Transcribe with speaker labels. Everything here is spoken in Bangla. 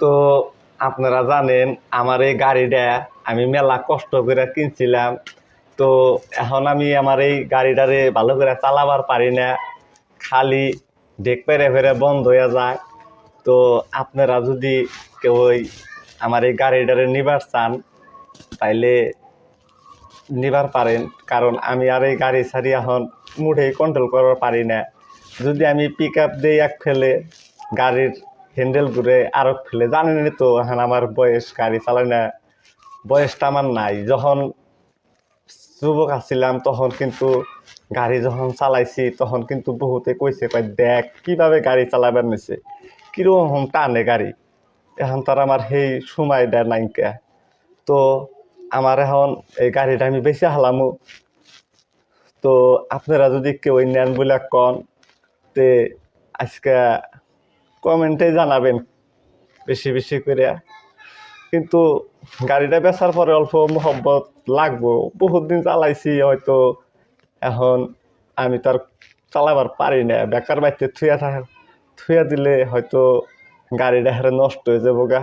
Speaker 1: তো আপনারা জানেন আমার এই গাড়িটা আমি মেলা কষ্ট করে কিনছিলাম। তো এখন আমি আমার এই গাড়িটারে ভালো করে চালাবার পারি না, খালি ডেক পেরে ফেরে বন্ধ হয়ে যায়। তো আপনারা যদি কেউ আমার এই গাড়িটারে নিবার চান তাইলে নিবার পারেন, কারণ আমি আর এই গাড়ি ছাড়ি এখন মুঠেই কন্ট্রোল করার পারি না। যদি আমি পিক আপ দিই এক ফেলে, গাড়ির হ্যান্ডেল ঘুরে আরো ফেলে, জানেনই তো এখন আমার বয়স, গাড়ি চালাই না, বয়সটা আমার নাই। যখন যুবক আছিলাম তখন কিন্তু গাড়ি যখন চালাইছি তখন কিন্তু বহুতে কইছে, কয় দেখ কিভাবে গাড়ি চালাবার নিছে, কিরকম টানে গাড়ি। এখন তার আমার সেই সময়টা নাইকা। তো আমার এখন এই গাড়িটা আমি বেশি হালামু। তো আপনারা যদি কেউ নেন বলে কন, তে আজকে কমেন্টে জানাবেন বেশি বেশি করে। কিন্তু গাড়িটা বেচার পরে অল্প মহব্বত লাগবো, বহুত দিন চালাইছি হয়তো। এখন আমি তার চালাবার পারি না, বেকার বাড়িতে থুয়া দিলে হয়তো গাড়িটা হারে নষ্ট হয়ে যাবো গা।